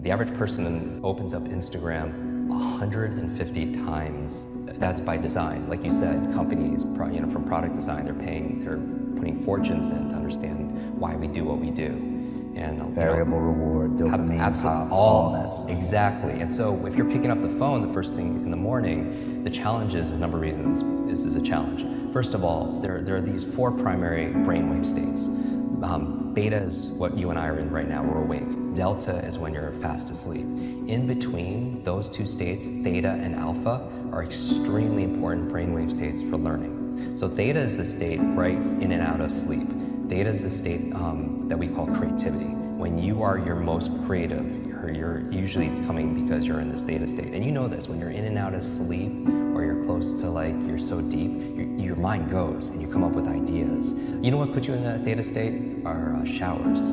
The average person opens up Instagram 150 times. That's by design. Like you said, companies, from product design, they're putting fortunes in to understand why we do what we do. And variable reward, dopamine, pops, all that stuff. Exactly. And so if you're picking up the phone the first thing in the morning, the challenge is a number of reasons. This is a challenge. First of all, there are these 4 primary brainwave states. Beta is what you and I are in right now, we're awake. Delta is when you're fast asleep. In between those 2 states, theta and alpha, are extremely important brainwave states for learning. So theta is the state right in and out of sleep. Theta is the state that we call creativity. When you are your most creative, usually it's coming because you're in this theta state. And you know this, when you're in and out of sleep, or you're close to you're so deep, your mind goes and you come up with ideas. You know what puts you in that theta state? Are showers.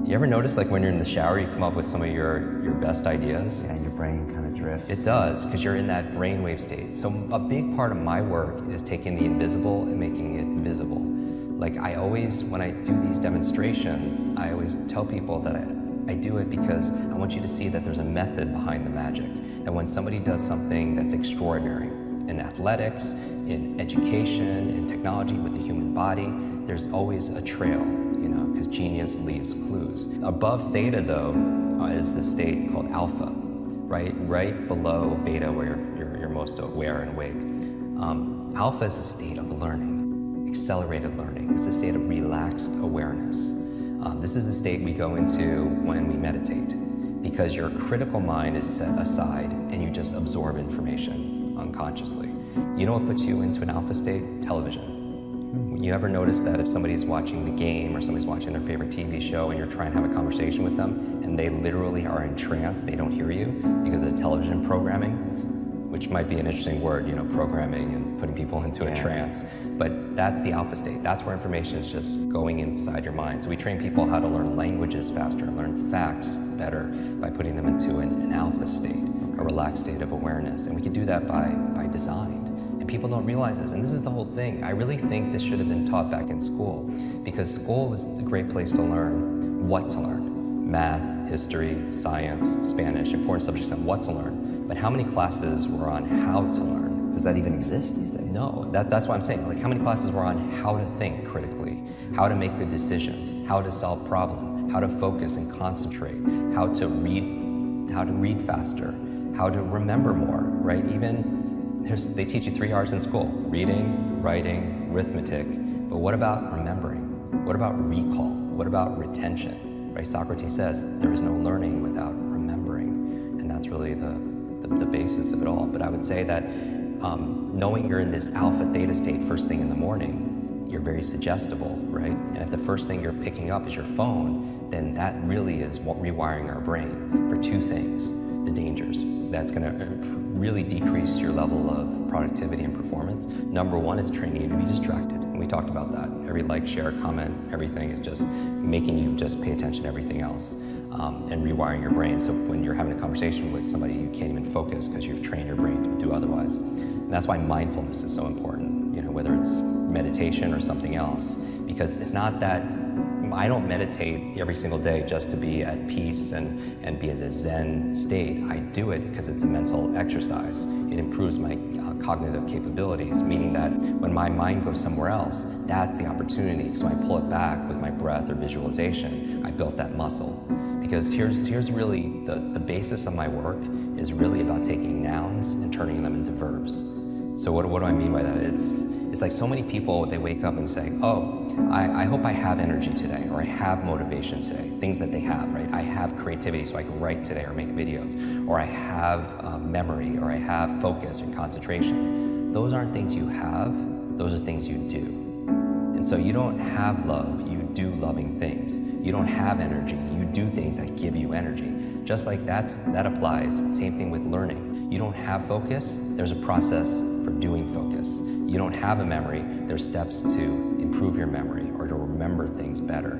You ever notice when you're in the shower, you come up with some of your best ideas? Yeah, your brain kind of drifts. It does, because you're in that brainwave state. So a big part of my work is taking the invisible and making it visible. When I do these demonstrations, I always tell people that I do it because I want you to see that there's a method behind the magic. And when somebody does something that's extraordinary in athletics, in education, in technology, with the human body, there's always a trail, because genius leaves clues. Above theta, though, is the state called alpha, right below beta, where you're most aware and awake. Alpha is a state of learning, accelerated learning. It's a state of relaxed awareness. This is the state we go into when we meditate, because your critical mind is set aside and you just absorb information unconsciously. You know what puts you into an alpha state? Television. You ever notice that if somebody's watching the game or somebody's watching their favorite TV show and you're trying to have a conversation with them and they literally are in trance, they don't hear you because of the television programming, which might be an interesting word, programming and putting people into a trance. But that's the alpha state. That's where information is just going inside your mind. So we train people how to learn languages faster, learn facts better by putting them into an alpha state, a relaxed state of awareness. And we can do that by design. And people don't realize this, and this is the whole thing. I really think this should have been taught back in school, because school was a great place to learn what to learn. Math, history, science, Spanish, important subjects on what to learn. But how many classes were on how to learn? Does that even exist these days? No, that's what I'm saying. How many classes were on how to think critically, how to make good decisions, how to solve problems, how to focus and concentrate, how to read faster, how to remember more, right? They teach you 3 R's in school: reading, writing, arithmetic. But what about remembering? What about recall? What about retention? Right? Socrates says there is no learning without remembering, and that's really the basis of it all. But I would say that knowing you're in this alpha theta state first thing in the morning, you're very suggestible, right? And if the first thing you're picking up is your phone, then that really is rewiring our brain for 2 things: the dangers. That's going to really decrease your level of productivity and performance. Number 1 is training you to be distracted. And we talked about that. Every like, share, comment, everything is just making you just pay attention to everything else, and rewiring your brain. So when you're having a conversation with somebody, you can't even focus because you've trained your brain to do otherwise. And that's why mindfulness is so important, whether it's meditation or something else, because it's not that I don't meditate every single day just to be at peace and be in the Zen state. I do it because it's a mental exercise. It improves my cognitive capabilities, meaning that when my mind goes somewhere else, that's the opportunity. Because when I pull it back with my breath or visualization, I built that muscle. Because here's really the basis of my work is really about taking nouns and turning them into verbs. So what do I mean by that? It's like so many people, they wake up and say, oh, I hope I have energy today, or I have motivation today, things that they have, right? I have creativity so I can write today or make videos, or I have memory, or I have focus and concentration. Those aren't things you have, those are things you do. And so you don't have love, you do loving things. You don't have energy, you do things that give you energy. Just like that applies, same thing with learning. You don't have focus, there's a process for doing focus. You don't have a memory, there's steps to improve your memory or to remember things better.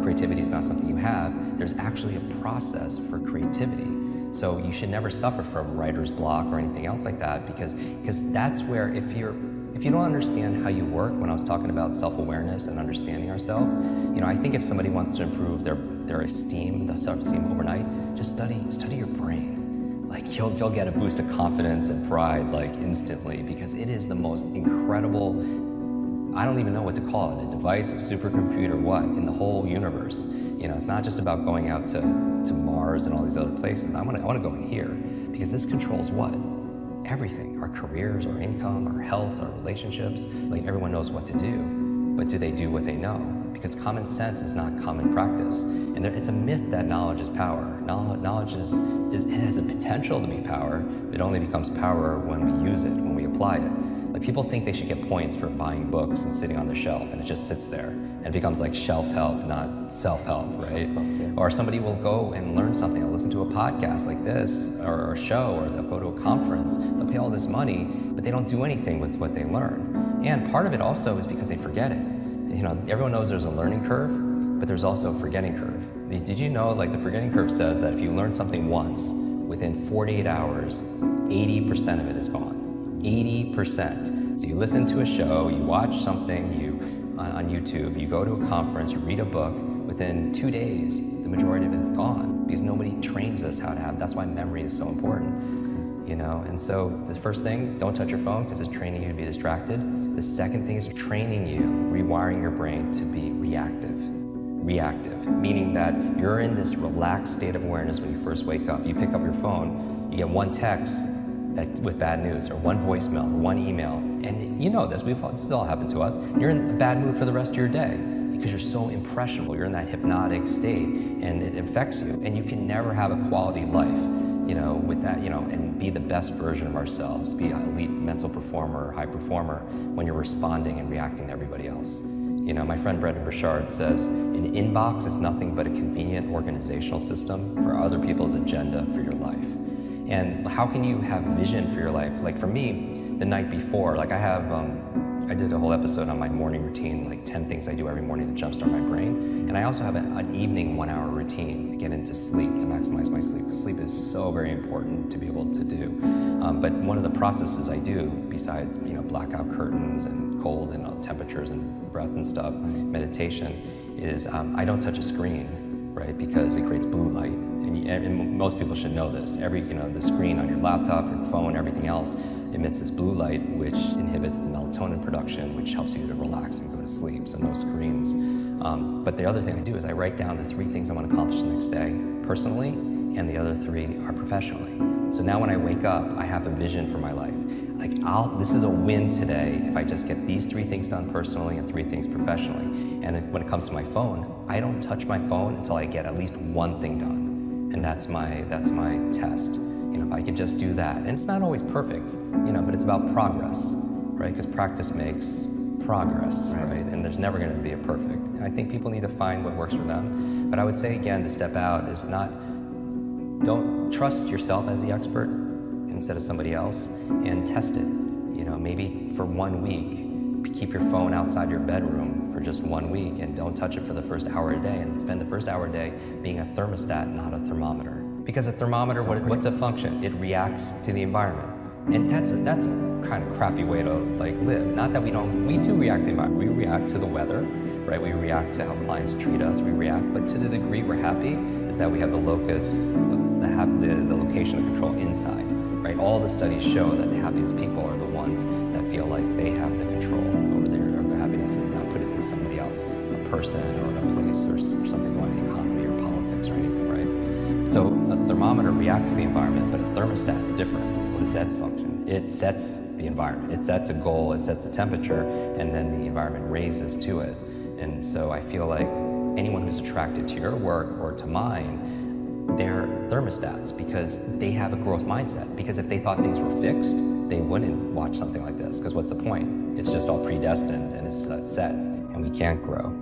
Creativity is not something you have, there's actually a process for creativity. So you should never suffer from writer's block or anything else like that, because that's where if you don't understand how you work, when I was talking about self-awareness and understanding ourselves, I think if somebody wants to improve their esteem, their self-esteem overnight, just study your brain. Like you'll get a boost of confidence and pride like instantly, because it is the most incredible, I don't even know what to call it, a device, a supercomputer, what, in the whole universe. You know, it's not just about going out to Mars and all these other places. I want to go in here, because this controls what? Everything, our careers, our income, our health, our relationships. Like everyone knows what to do, but do they do what they know? Because common sense is not common practice. And it's a myth that knowledge is power. Knowledge it has the potential to be power. It only becomes power when we use it, when we apply it. Like people think they should get points for buying books and sitting on the shelf, and it just sits there. And it becomes like shelf help, not self-help, right? Self-help, yeah. Or somebody will go and learn something. They'll listen to a podcast like this, or a show, or they'll go to a conference. They'll pay all this money, but they don't do anything with what they learn. And part of it also is because they forget it. You know, everyone knows there's a learning curve, but there's also a forgetting curve. Did you know, like the forgetting curve says that if you learn something once, within 48 hours, 80% of it is gone. 80%. So you listen to a show, you watch something, on YouTube, you go to a conference, you read a book, within 2 days, the majority of it is gone, because nobody trains us how to have, that's why memory is so important, you know? And so the first thing, don't touch your phone, because it's training you to be distracted. The second thing is training you, rewiring your brain to be reactive. Reactive, meaning that you're in this relaxed state of awareness when you first wake up. You pick up your phone, you get one text with bad news, or one voicemail, or one email, and you know this, this has all happened to us. You're in a bad mood for the rest of your day because you're so impressionable. You're in that hypnotic state, and it affects you. And you can never have a quality life, you know, with that, you know, and be the best version of ourselves, be an elite mental performer or high performer when you're responding and reacting to everybody else. You know, my friend Brendan Burchard says, an inbox is nothing but a convenient organizational system for other people's agenda for your life. And how can you have vision for your life? Like for me, the night before, like I did a whole episode on my morning routine, like 10 things I do every morning to jumpstart my brain. And I also have an evening 1 hour routine to get into sleep, to maximize my sleep. Because sleep is so very important to be able to do. But one of the processes I do, besides, you know, blackout curtains and cold and temperatures and breath and stuff, meditation, is I don't touch a screen, right? Because it creates blue light. And most people should know this. The screen on your laptop, your phone, everything else emits this blue light, which inhibits the melatonin production, which helps you to relax and go to sleep. So no screens. But the other thing I do is I write down the 3 things I want to accomplish the next day, personally, and the other 3 are professionally. So now when I wake up, I have a vision for my life. Like, this is a win today if I just get these 3 things done personally and 3 things professionally. And when it comes to my phone, I don't touch my phone until I get at least 1 thing done. And that's my test. You know, if I could just do that, and it's not always perfect, you know, but it's about progress, right? Because practice makes progress, right? And there's never going to be a perfect. And I think people need to find what works for them. But I would say again, to step out is don't trust yourself as the expert instead of somebody else, and test it. You know, maybe for 1 week, keep your phone outside your bedroom for just 1 week and don't touch it for the first hour a day, and spend the first hour a day being a thermostat, not a thermometer. Because a thermometer, what's a function? It reacts to the environment. And that's a kind of crappy way to like live. Not that we do react to the environment. We react to the weather, right? We react to how clients treat us, we react, but to the degree we're happy is that we have the locus, the location of control inside, right? All the studies show that the happiest people are the ones that feel like they have the control over their happiness and not put it to somebody else, a person or a place or something like the economy or politics or anything, right? So a thermometer reacts to the environment, but a thermostat is different. What does that function? It sets the environment. It sets a goal, it sets a temperature, and then the environment raises to it. And so I feel like anyone who's attracted to your work or to mine, they're thermostats because they have a growth mindset. Because if they thought things were fixed, they wouldn't watch something like this. Because what's the point? It's just all predestined and it's set, and we can't grow.